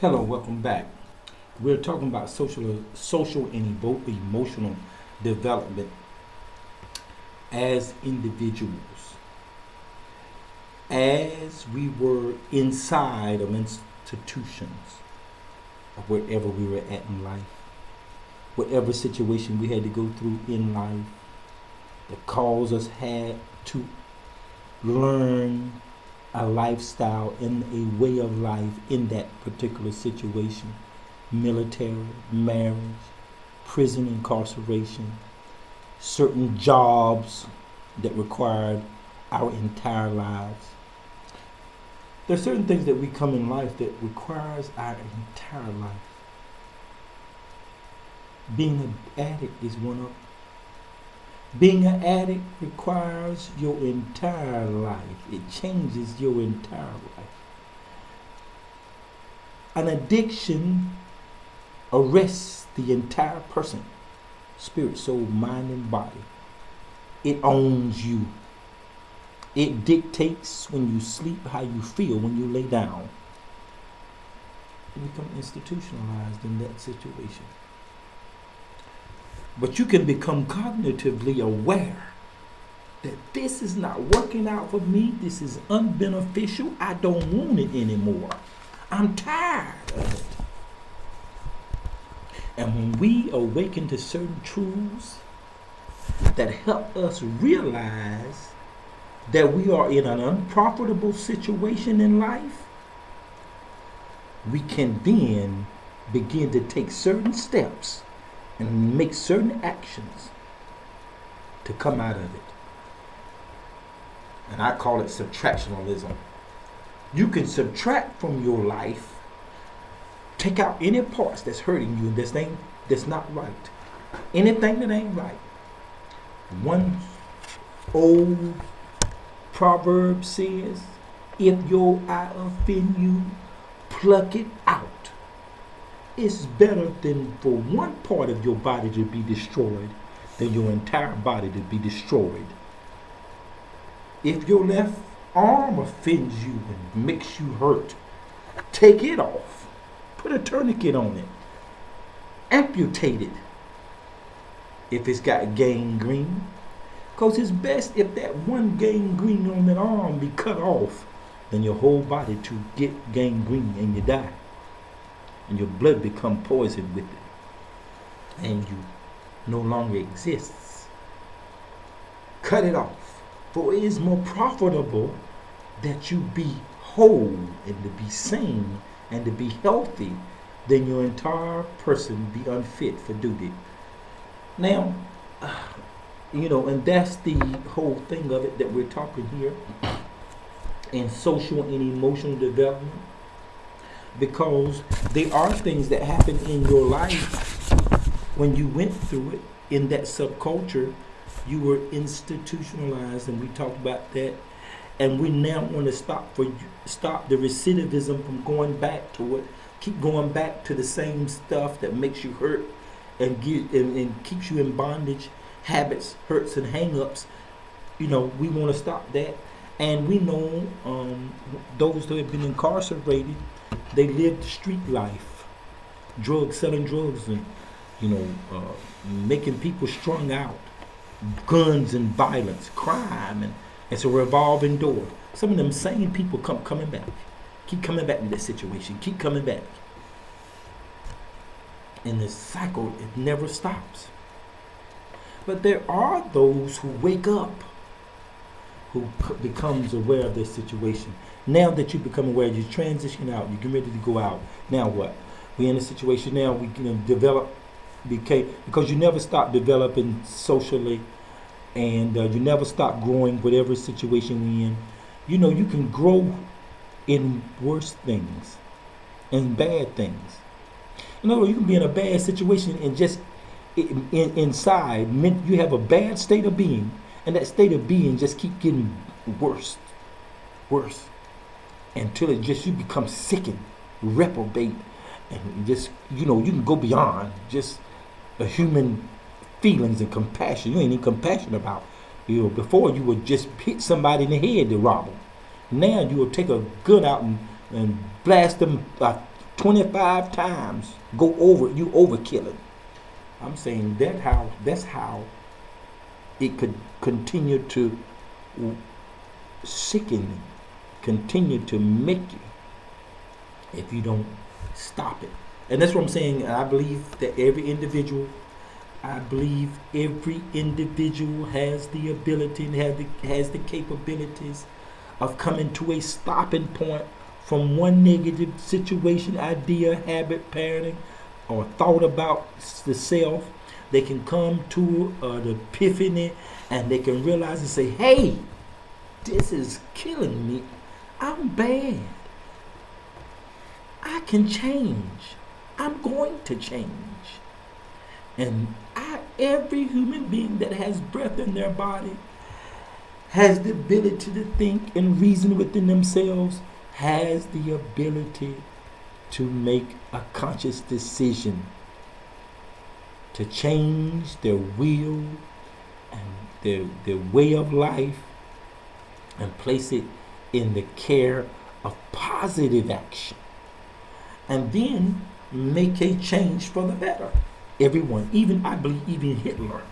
Hello, welcome back. We're talking about social and emotional development as individuals. As we were inside of institutions, or wherever we were at in life, whatever situation we had to go through in life that caused us had to learn a lifestyle and a way of life in that particular situation: military, marriage, prison incarceration, certain jobs that required our entire lives. There are certain things that we come in life that requires our entire life. Being an addict is one of. Being an addict requires your entire life. It changes your entire life. An addiction arrests the entire person, spirit, soul, mind, and body. It owns you. It dictates when you sleep how you feel when you lay down. You become institutionalized in that situation. But you can become cognitively aware that this is not working out for me. This is unbeneficial. I don't want it anymore. I'm tired of it. And when we awaken to certain truths that help us realize that we are in an unprofitable situation in life, we can then begin to take certain steps and make certain actions to come out of it. And I call it subtractionalism. You can subtract from your life, take out any parts that's hurting you, that's not right. Anything that ain't right. One old proverb says, if your eye offend you, pluck it out. It's better than for one part of your body to be destroyed than your entire body to be destroyed. If your left arm offends you and makes you hurt, take it off. Put a tourniquet on it. Amputate it if it's got gangrene. Because it's best if that one gangrene on that arm be cut off than your whole body to get gangrene and you die. And your blood become poisoned with it. And you no longer exists. Cut it off. For it is more profitable that you be whole and to be sane and to be healthy than your entire person be unfit for duty. Now, and that's the whole thing of it that we're talking here in social and emotional development. Because there are things that happen in your life when you went through it in that subculture. You were institutionalized, and we talked about that. And we now want to stop the recidivism from going back to it. Keep going back to the same stuff that makes you hurt and keeps you in bondage, habits, hurts, and hang-ups. We want to stop that. And we know those that have been incarcerated, they lived street life, selling drugs, and making people strung out, guns and violence, crime, and it's a revolving door. Some of them same people coming back, keep coming back to this situation, keep coming back, and the cycle, it never stops. But there are those who wake up, who becomes aware of their situation. Now that you become aware, you transition out, you get ready to go out. Now what? We're in a situation now, we can develop, because you never stop developing socially, and you never stop growing whatever situation you're in. You can grow in worse things and bad things. In other words, you can be in a bad situation and just inside, you have a bad state of being, and that state of being just keep getting worse, until you become sickened, reprobate, and just, you can go beyond just a human feelings and compassion. You ain't even compassionate about. Before you would just hit somebody in the head to rob them. Now you will take a gun out and blast them 25 times, go over, you overkill it. I'm saying that's how it could continue to sicken you, continue to make you if you don't stop it. And that's what I'm saying. I believe that every individual has the ability and has the capabilities of coming to a stopping point from one negative situation, idea, habit, parenting, or thought about the self. They can come to an epiphany, and they can realize and say, hey, this is killing me. I'm bad. I can change. I'm going to change. And every human being that has breath in their body has the ability to think and reason within themselves, has the ability to make a conscious decision to change their will and their way of life and place it in the care of positive action, and then make a change for the better. Everyone, I believe even Hitler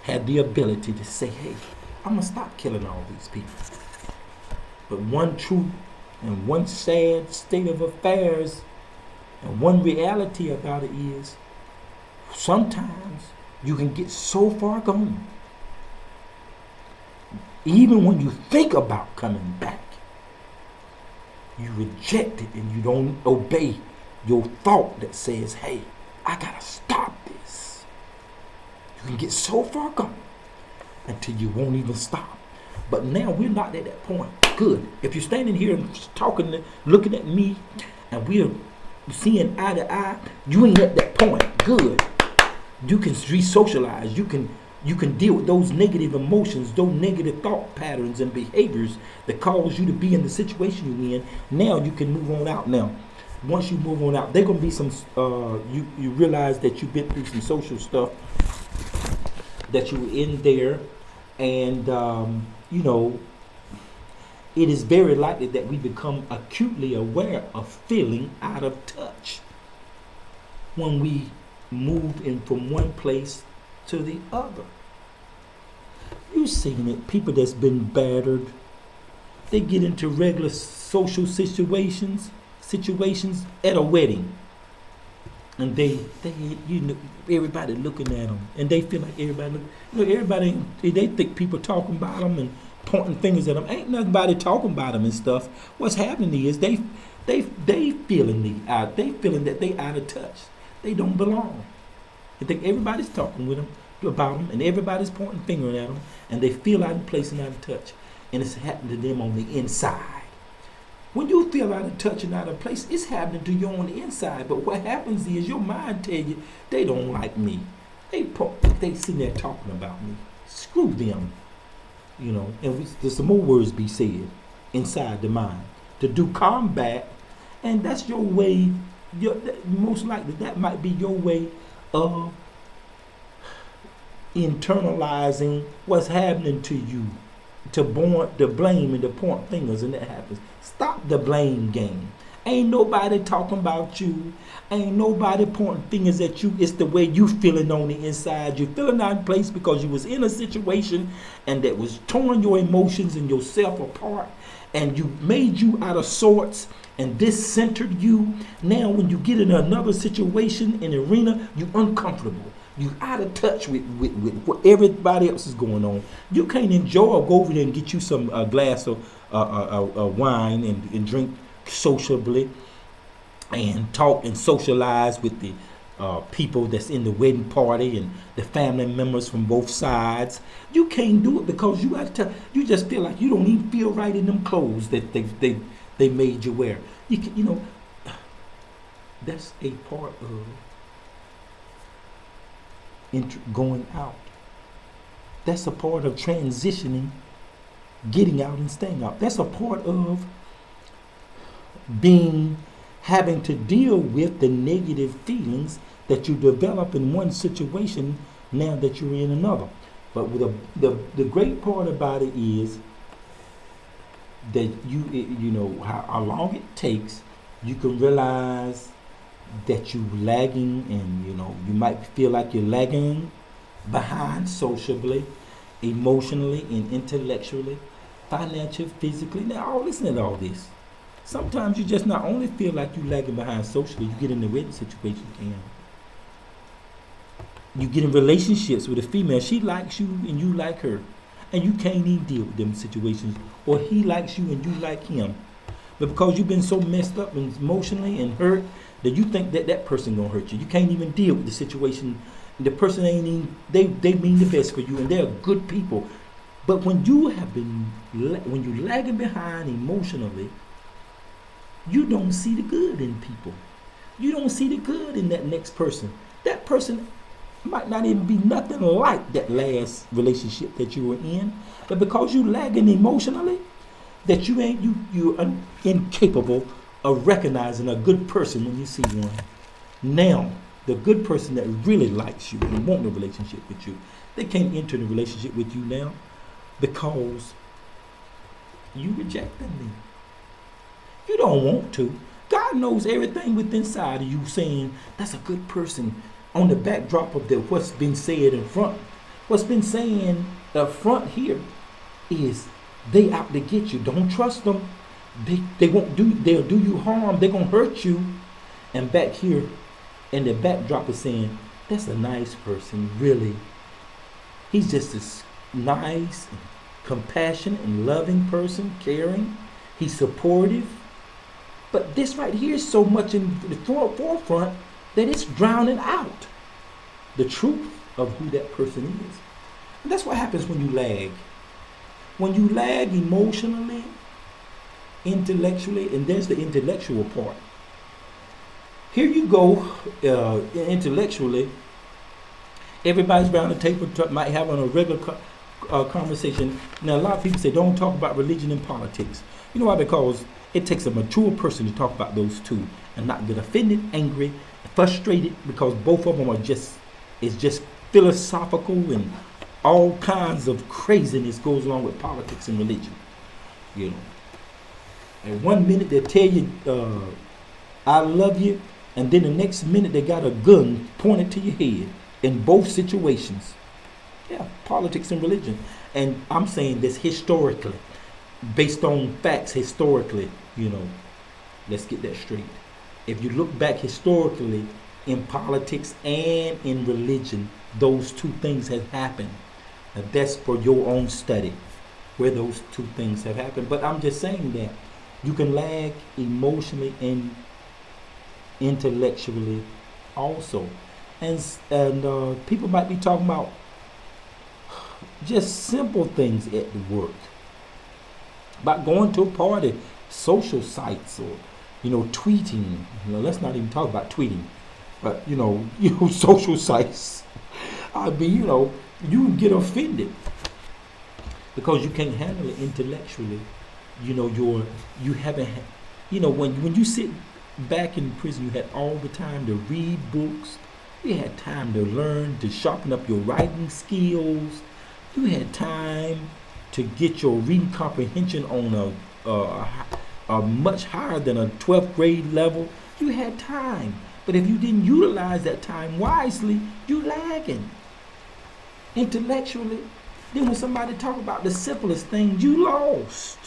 had the ability to say, hey, I'm going to stop killing all these people. But one truth and one sad state of affairs and one reality about it is sometimes you can get so far gone, even when you think about coming back, you reject it and you don't obey your thought that says, hey, I gotta stop this. You can get so far gone until you won't even stop. But now we're not at that point. Good. If you're standing here and talking, looking at me, and we're seeing eye to eye, you ain't at that point. Good. You can re-socialize. You can deal with those negative emotions, those negative thought patterns and behaviors that cause you to be in the situation you're in. Now you can move on out. Now, once you move on out, there gonna be some. You realize that you've been through some social stuff, that you were in there, and it is very likely that we become acutely aware of feeling out of touch when we move in from one place to the other. You've seen it. People that's been battered, they get into regular social situations at a wedding, and they everybody looking at them, and they feel like everybody they think people talking about them and pointing fingers at them. Ain't nobody talking about them and stuff. What's happening is they feeling that they out of touch. They don't belong. They think everybody's talking with them about them, and everybody's pointing finger at them, and they feel out of place and out of touch, and it's happening to them on the inside. When you feel out of touch and out of place, it's happening to you on the inside. But what happens is your mind tell you they don't like me. They sitting there talking about me. Screw them, And there's some more words be said inside the mind to do combat, and that's your way. Most likely that might be your way of internalizing what's happening to you, to blame and to point fingers, and that happens. Stop the blame game. Ain't nobody talking about you. Ain't nobody pointing fingers at you. It's the way you feeling on the inside. You're feeling out of place because you was in a situation and that was tearing your emotions and yourself apart, and you made you out of sorts, and this centered you. Now when you get in another situation, in an arena, you're uncomfortable. You out of touch with what everybody else is going on. You can't enjoy or go over there and get you some glass of wine and drink sociably and talk and socialize with the people that's in the wedding party and the family members from both sides. You can't do it because you out of touch. You just feel like you don't even feel right in them clothes that they made you wear. That's a part of going out. That's a part of transitioning, getting out and staying out. That's a part of having to deal with the negative feelings that you develop in one situation now that you're in another. But the great part about it is that how long it takes You can realize that you lagging, and you might feel like you're lagging behind socially, emotionally, and intellectually, financially, physically. Now, listen to all this. Sometimes you just not only feel like you lagging behind socially, you get in the wedding situation, you get in relationships with a female. She likes you and you like her, and you can't even deal with them situations. Or he likes you and you like him, but because you've been so messed up and emotionally and hurt that you think that that person gonna hurt you, you can't even deal with the situation. The person ain't even, they mean the best for you, and they're good people. But when you lagging behind emotionally, you don't see the good in people. You don't see the good in that next person. That person might not even be nothing like that last relationship that you were in, but because you lagging emotionally, that you're incapable of recognizing a good person when you see one. Now, the good person that really likes you and want a relationship with you, they can't enter the relationship with you now because you rejecting them. You don't want to. God knows everything within inside of you saying that's a good person. On the backdrop of what's been said in front, what's been saying up front here is they out to get you. Don't trust them. They'll do you harm. They're gonna hurt you. And back here in the backdrop is saying that's a nice person. Really, he's just a nice, compassionate, and loving person, caring. He's supportive. But this right here is so much in the forefront that it's drowning out the truth of who that person is. And that's what happens when you lag. When you lag emotionally, intellectually, and there's the intellectual part. Here you go, intellectually, everybody's around the table might have on a regular conversation. Now, a lot of people say don't talk about religion and politics. You know why? Because it takes a mature person to talk about those two and not get offended, angry, frustrated, because both of them it's just philosophical, and all kinds of craziness goes along with politics and religion. And one minute they tell you, I love you, and then the next minute they got a gun pointed to your head in both situations. Yeah, politics and religion. And I'm saying this historically, based on facts historically, let's get that straight. If you look back historically in politics and in religion, those two things have happened. Now that's for your own study, where those two things have happened. But I'm just saying that you can lag emotionally and intellectually also. And people might be talking about just simple things at the work, about going to a party, social sites, or tweeting. Let's not even talk about tweeting, but social sites. I mean, you can get offended because you can't handle it intellectually. You haven't. When you sit back in prison, you had all the time to read books. You had time to learn, to sharpen up your writing skills. You had time to get your reading comprehension on a much higher than a 12th grade level. You had time. But if you didn't utilize that time wisely, you lagging intellectually. Then when somebody talk about the simplest thing, you lost.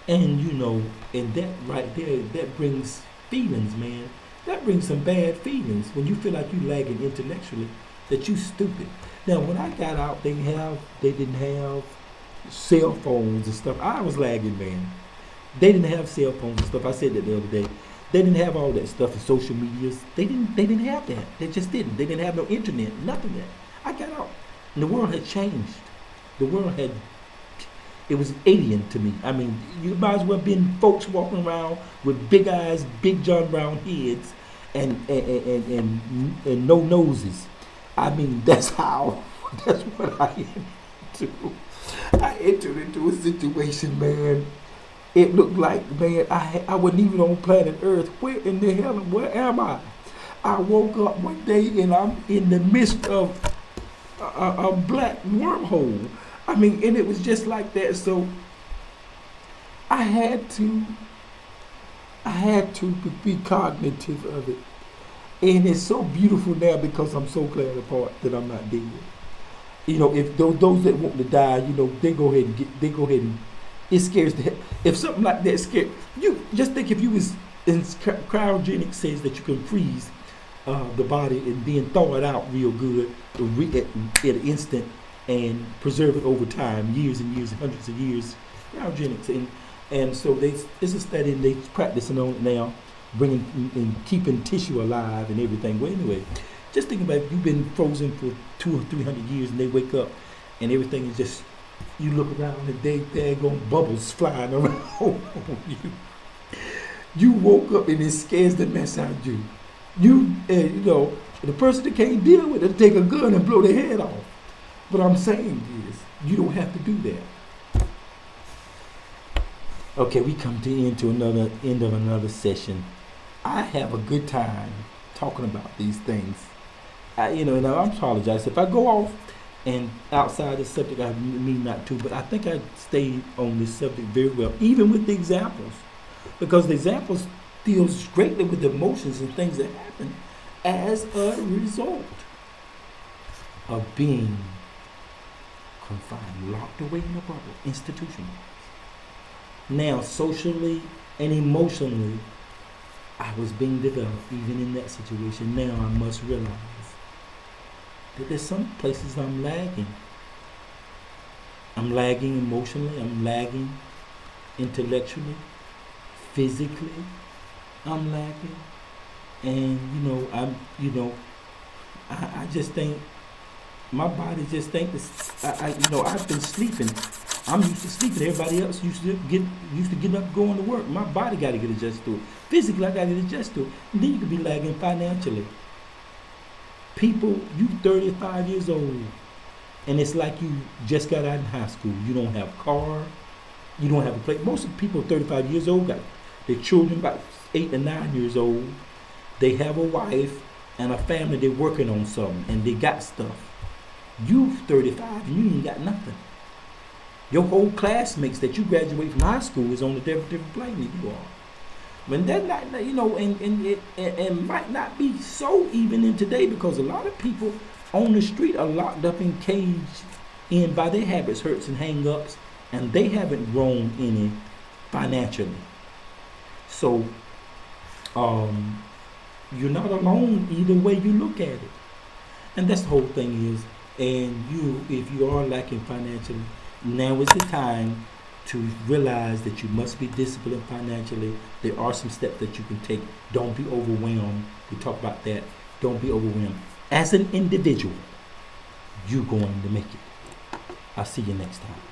And and that right there, that brings feelings, man. That brings some bad feelings when you feel like you lagging intellectually, that you stupid. Now, when I got out, they didn't have cell phones and stuff. I was lagging, man. They didn't have cell phones and stuff. I said that the other day. They didn't have all that stuff in social medias. They didn't have that. They just didn't. They didn't have no internet, nothing that. I got out, and the world had changed. It was alien to me. I mean, you might as well been folks walking around with big eyes, big John Brown heads, and no noses. I mean, that's what I entered. I entered into a situation, man. It looked like, man, I wasn't even on planet Earth. Where in the hell, where am I? I woke up one day and I'm in the midst of a black wormhole. I mean, and it was just like that. So I had to had to be cognitive of it. And it's so beautiful now because I'm so glad apart that I'm not dead. You know, if those that want to die, you know, they go ahead and it scares the hell. If something like that scares you, just think if you was in cryogenics says that you can freeze the body and then thaw it out real good at an instant and preserve it over time, years and years, hundreds of years. Cryogenics and so it's a study and they practicing on it now, bringing and keeping tissue alive and everything. Well, anyway, just think about it. You've been frozen for 200 or 300 years, and they wake up, and everything is just. You look around, and they're going bubbles flying around you. You woke up, and it scares the mess out of you. You know, the person that can't deal with it take a gun and blow their head off. What I'm saying is, you don't have to do that. Okay, we come to end of another session. I have a good time talking about these things. And I apologize if I go off and outside the subject. I mean not to, but I think I stayed on this subject very well, even with the examples, because the examples deals greatly with emotions and things that happen as a result of being confined, locked away in a bubble, institutionalized. Now, socially and emotionally, I was being developed even in that situation. Now I must realize that there's some places I'm lagging. I'm lagging emotionally, I'm lagging intellectually, physically, I'm lagging. And I just think my body just think this. I've been sleeping. I'm used to sleeping. Everybody else used to get up, going to work. My body got to get adjusted to it. Physically, I got to get adjusted to it. And then you could be lagging financially. People, you 35 years old, and it's like you just got out of high school. You don't have a car. You don't have a place. Most of the people 35 years old got their children about 8 and 9 years old. They have a wife and a family. They're working on something, and they got stuff. You 35, and you ain't got nothing. Your whole classmates that you graduate from high school is on a different plane than you are. When that not, and it might not be so even in today, because a lot of people on the street are locked up and caged in by their habits, hurts, and hang-ups, and they haven't grown any financially. So, you're not alone either way you look at it. And that's the whole thing is, and if you are lacking financially, now is the time to realize that you must be disciplined financially. There are some steps that you can take. Don't be overwhelmed. We talk about that. Don't be overwhelmed. As an individual, you're going to make it. I'll see you next time.